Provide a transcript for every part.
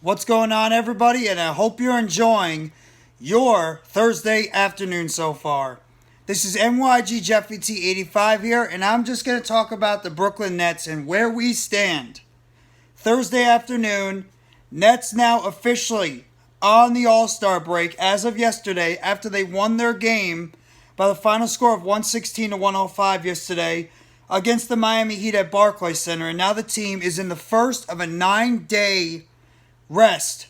What's going on, everybody? And I hope you're enjoying your Thursday afternoon so far. This is Jacque Vaughn 85 here, and I'm just going to talk about the Brooklyn Nets and where we stand. Thursday afternoon, Nets now officially on the All-Star break as of yesterday after they won their game by the final score of 116 to 105 yesterday against the Miami Heat at BarclaysCenter, and now the team is in the first of a 9-day rest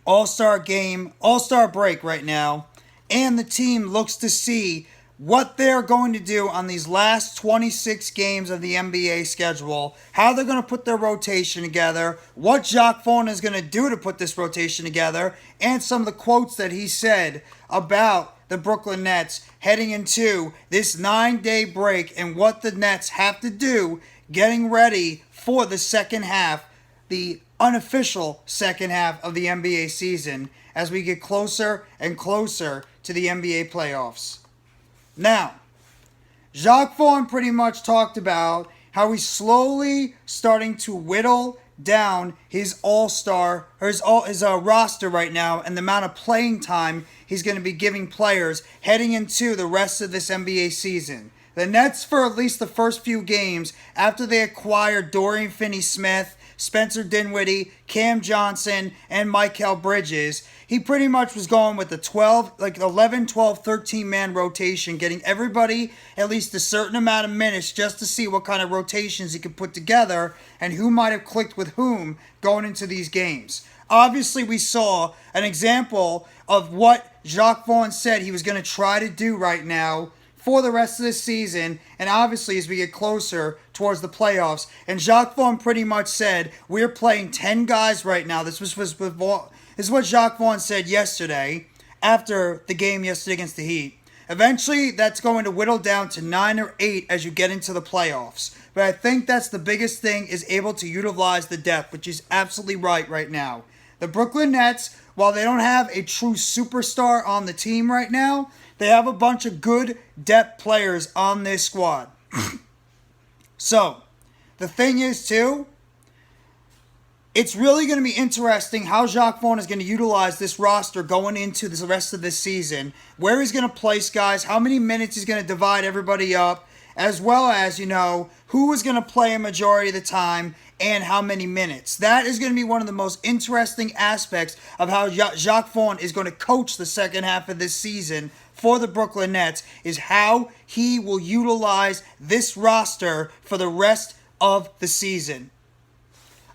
All-Star game, All-Star break right now, and the team looks to see what they're going to do on these last 26 games of the NBA schedule, how they're going to put their rotation together, what Jacque Vaughn is going to do to put this rotation together, and some of the quotes that he said about the Brooklyn Nets heading into this 9-day break and what the Nets have to do getting ready for the second half, the unofficial second half of the NBA season as we get closer and closer to the NBA playoffs. Now, Jacque Vaughn pretty much talked about how he's slowly starting to whittle down his all-star, or his roster right now, and the amount of playing time he's going to be giving players heading into the rest of this NBA season. The Nets, for at least the first few games, after they acquired Dorian Finney-Smith, Spencer Dinwiddie, Cam Johnson, and Mikal Bridges, he pretty much was going with the 11, 12, 13-man rotation, getting everybody at least a certain amount of minutes just to see what kind of rotations he could put together and who might have clicked with whom going into these games. Obviously, we saw an example of what Jacque Vaughn said he was going to try to do right now for the rest of this season, and obviously as we get closer towards the playoffs. And Jacque Vaughn pretty much said, we're playing 10 guys right now. This is what Jacque Vaughn said yesterday after the game yesterday against the Heat. Eventually, that's going to whittle down to 9 or 8 as you get into the playoffs. But I think that's the biggest thing, is able to utilize the depth, which is absolutely right now. The Brooklyn Nets, while they don't have a true superstar on the team right now, they have a bunch of good depth players on this squad. So, the thing is, too, it's really going to be interesting how Jacque Vaughn is going to utilize this roster going into the rest of this season, where he's going to place guys, how many minutes he's going to divide everybody up, as well as, who is going to play a majority of the time and how many minutes. That is going to be one of the most interesting aspects of how Jacque Vaughn is going to coach the second half of this season for the Brooklyn Nets, is how he will utilize this roster for the rest of the season.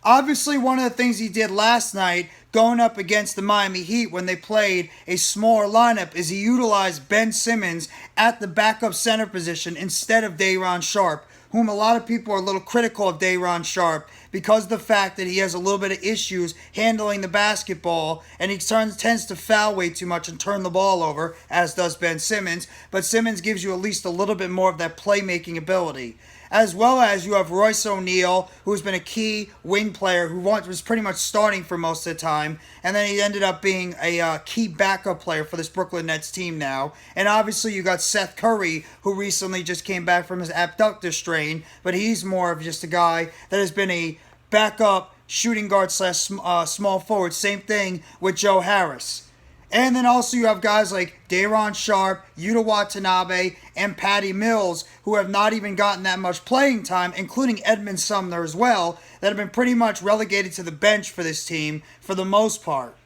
Obviously, one of the things he did last night going up against the Miami Heat when they played a smaller lineup is he utilized Ben Simmons at the backup center position instead of Day'Ron Sharpe, whom a lot of people are a little critical of Day'Ron Sharpe because of the fact that he has a little bit of issues handling the basketball, and he tends to foul way too much and turn the ball over, as does Ben Simmons. But Simmons gives you at least a little bit more of that playmaking ability. As well as you have Royce O'Neal, who's been a key wing player who was pretty much starting for most of the time, and then he ended up being a key backup player for this Brooklyn Nets team now. And obviously you got Seth Curry, who recently just came back from his abductor strain, but he's more of just a guy that has been a backup shooting guard / small forward. Same thing with Joe Harris. And then also you have guys like Day'Ron Sharpe, Yuta Watanabe, and Patty Mills, who have not even gotten that much playing time, including Edmund Sumner as well, that have been pretty much relegated to the bench for this team for the most part.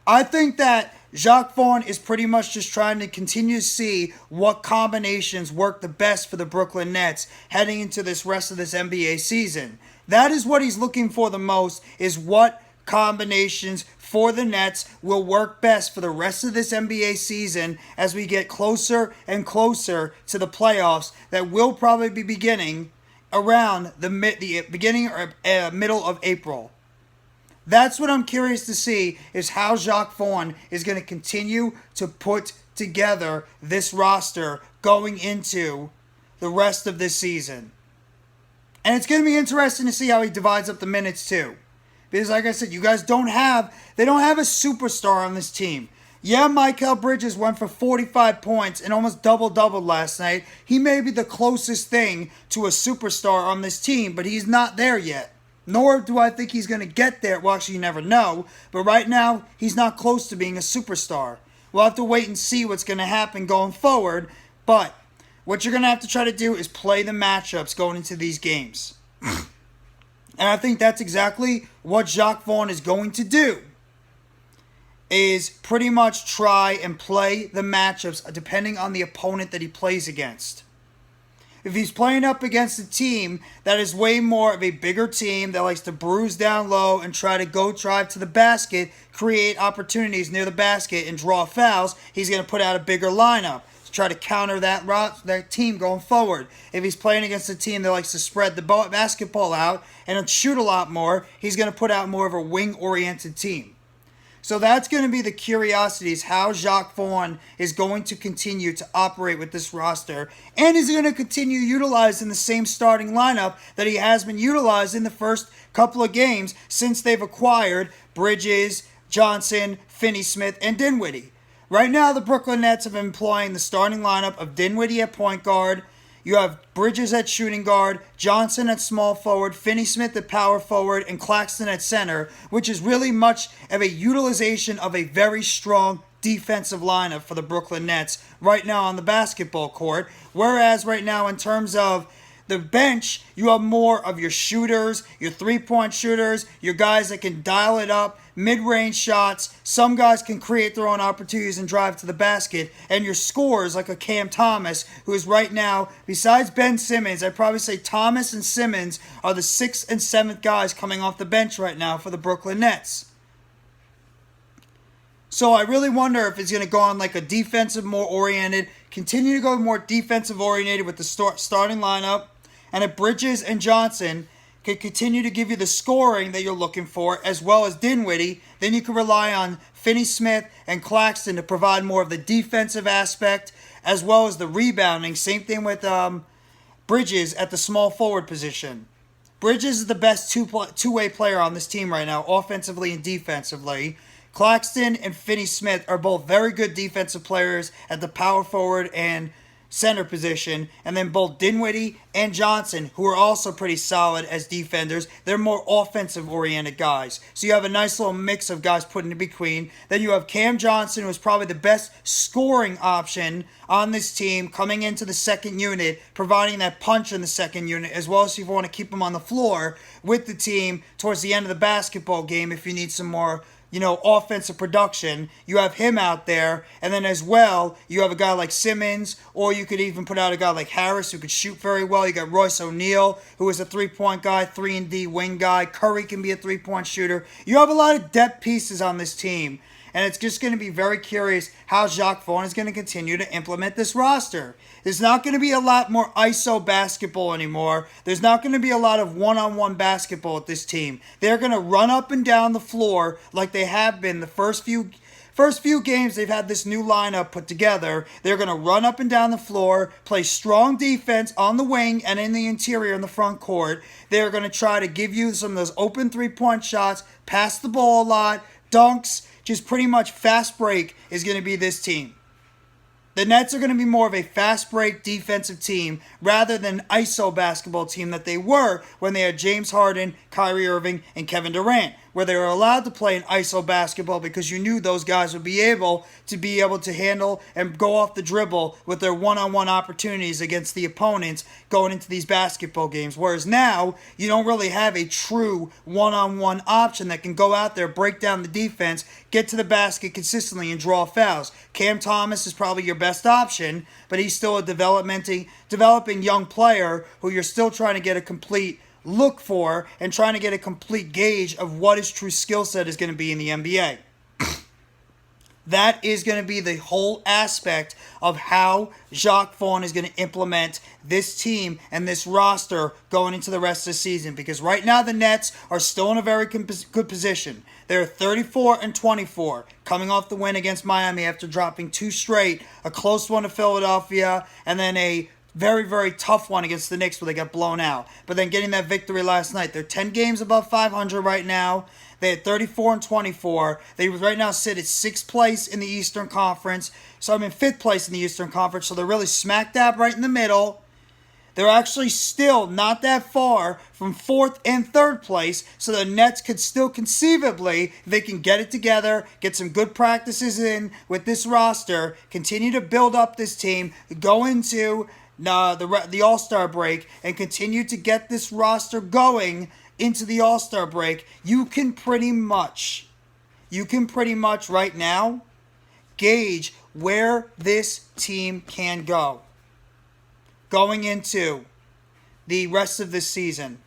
I think that Jacque Vaughn is pretty much just trying to continue to see what combinations work the best for the Brooklyn Nets heading into this rest of this NBA season. That is what he's looking for the most, is what combinations for the Nets will work best for the rest of this NBA season as we get closer and closer to the playoffs that will probably be beginning around the beginning or middle of April. That's what I'm curious to see, is how Jacque Vaughn is going to continue to put together this roster going into the rest of this season. And it's going to be interesting to see how he divides up the minutes too. Because like I said, you guys don't have a superstar on this team. Yeah, Mikal Bridges went for 45 points and almost double-doubled last night. He may be the closest thing to a superstar on this team, but he's not there yet. Nor do I think he's going to get there. Well, actually, you never know. But right now, he's not close to being a superstar. We'll have to wait and see what's going to happen going forward. But what you're going to have to try to do is play the matchups going into these games. And I think that's exactly what Jacque Vaughn is going to do. Is pretty much try and play the matchups depending on the opponent that he plays against. If he's playing up against a team that is way more of a bigger team that likes to bruise down low and try to go drive to the basket, create opportunities near the basket, and draw fouls, he's going to put out a bigger lineup to try to counter that team going forward. If he's playing against a team that likes to spread the basketball out and shoot a lot more, he's going to put out more of a wing-oriented team. So that's going to be the curiosity, is how Jacque Vaughn is going to continue to operate with this roster. And is going to continue utilizing the same starting lineup that he has been utilizing the first couple of games since they've acquired Bridges, Johnson, Finney-Smith, and Dinwiddie. Right now, the Brooklyn Nets have been employing the starting lineup of Dinwiddie at point guard. You have Bridges at shooting guard, Johnson at small forward, Finney-Smith at power forward, and Claxton at center, which is really much of a utilization of a very strong defensive lineup for the Brooklyn Nets right now on the basketball court. Whereas right now, in terms of the bench, you have more of your shooters, your three-point shooters, your guys that can dial it up, mid-range shots. Some guys can create their own opportunities and drive to the basket. And your scorers like a Cam Thomas, who is right now, besides Ben Simmons, I'd probably say Thomas and Simmons are the 6th and 7th guys coming off the bench right now for the Brooklyn Nets. So I really wonder if it's going to go on like a defensive, more oriented, continue to go more defensive oriented with the starting lineup. And if Bridges and Johnson can continue to give you the scoring that you're looking for, as well as Dinwiddie, then you can rely on Finney-Smith and Claxton to provide more of the defensive aspect, as well as the rebounding. Same thing with Bridges at the small forward position. Bridges is the best two-way player on this team right now, offensively and defensively. Claxton and Finney-Smith are both very good defensive players at the power forward and center position, and then both Dinwiddie and Johnson, who are also pretty solid as defenders, they're more offensive-oriented guys. So you have a nice little mix of guys put in between. Then you have Cam Johnson, who is probably the best scoring option on this team, coming into the second unit, providing that punch in the second unit, as well as if you want to keep him on the floor with the team towards the end of the basketball game if you need some more offensive production. You have him out there, and then as well, you have a guy like Simmons, or you could even put out a guy like Harris who could shoot very well. You got Royce O'Neal, who is a three-point guy, 3-and-D wing guy. Curry can be a three-point shooter. You have a lot of depth pieces on this team, and it's just going to be very curious how Jacque Vaughn is going to continue to implement this roster. There's not going to be a lot more ISO basketball anymore. There's not going to be a lot of one-on-one basketball with this team. They're going to run up and down the floor like they have been the first few games they've had this new lineup put together. They're going to run up and down the floor, play strong defense on the wing and in the interior in the front court. They're going to try to give you some of those open three-point shots, pass the ball a lot, dunks, just pretty much fast break is going to be this team. The Nets are going to be more of a fast break defensive team rather than an ISO basketball team that they were when they had James Harden, Kyrie Irving, and Kevin Durant, where they were allowed to play an ISO basketball because you knew those guys would be able to handle and go off the dribble with their one-on-one opportunities against the opponents going into these basketball games. Whereas now, you don't really have a true one-on-one option that can go out there, break down the defense, get to the basket consistently, and draw fouls. Cam Thomas is probably your best option, but he's still a developing young player who you're still trying to get a complete look for and trying to get a complete gauge of what his true skill set is going to be in the NBA. That is going to be the whole aspect of how Jacque Vaughn is going to implement this team and this roster going into the rest of the season. Because right now the Nets are still in a very good position. They're 34-24, coming off the win against Miami after dropping 2 straight, a close one to Philadelphia, and then a very, very tough one against the Knicks where they got blown out. But then getting that victory last night. They're 10 games above 500 right now. They had 34-24. They right now sit at 6th place in the Eastern Conference. So I'm in 5th place in the Eastern Conference. So they're really smack dab right in the middle. They're actually still not that far from 4th and 3rd place, so the Nets could still conceivably, if they can get it together, get some good practices in with this roster, continue to build up this team, go into the All-Star break, and continue to get this roster going into the All-Star break, you can pretty much right now gauge where this team can go going into the rest of this season.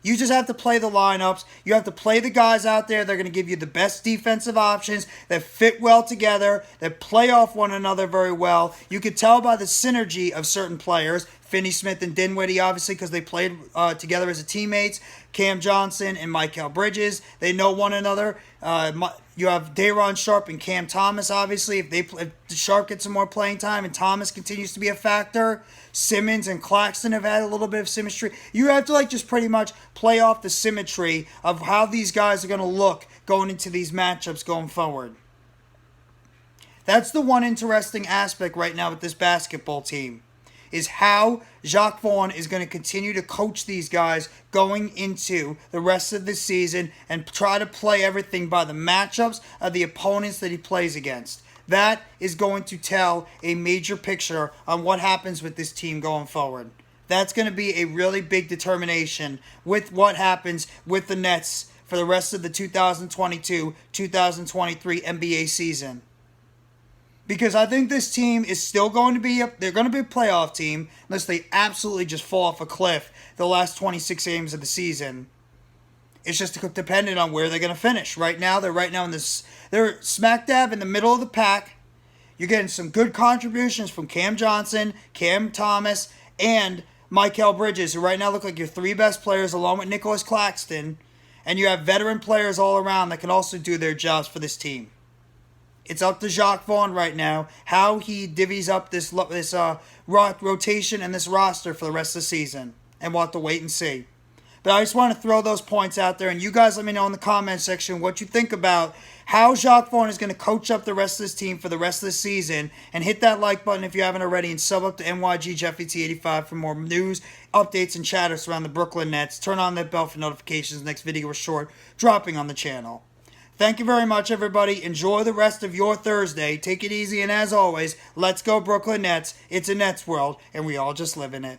You just have to play the lineups. You have to play the guys out there. They're going to give you the best defensive options that fit well together, that play off one another very well. You can tell by the synergy of certain players. Finney-Smith and Dinwiddie, obviously, because they played together as teammates. Cam Johnson and Mikal Bridges, they know one another. You have Day'Ron Sharpe and Cam Thomas, obviously. If Sharpe gets some more playing time and Thomas continues to be a factor, Simmons and Claxton have had a little bit of symmetry. You have to just pretty much play off the symmetry of how these guys are going to look going into these matchups going forward. That's the one interesting aspect right now with this basketball team, is how Jacque Vaughn is going to continue to coach these guys going into the rest of the season and try to play everything by the matchups of the opponents that he plays against. That is going to tell a major picture on what happens with this team going forward. That's going to be a really big determination with what happens with the Nets for the rest of the 2022-2023 NBA season. Because I think this team is still going to be they're going to be a playoff team unless they absolutely just fall off a cliff the last 26 games of the season. It's just dependent on where they're going to finish. Right now, they're smack dab in the middle of the pack. You're getting some good contributions from Cam Johnson, Cam Thomas, and Mikal Bridges, who right now look like your 3 best players along with Nicholas Claxton. And you have veteran players all around that can also do their jobs for this team. It's up to Jacque Vaughn right now how he divvies up this rotation and this roster for the rest of the season. And we'll have to wait and see. But I just want to throw those points out there. And you guys let me know in the comment section what you think about how Jacque Vaughn is going to coach up the rest of this team for the rest of the season. And hit that like button if you haven't already. And sub up to NYG Jeffy85 for more news, updates, and chatters around the Brooklyn Nets. Turn on that bell for notifications. Next video is short, dropping on the channel. Thank you very much, everybody. Enjoy the rest of your Thursday. Take it easy, and as always, let's go Brooklyn Nets. It's a Nets world, and we all just live in it.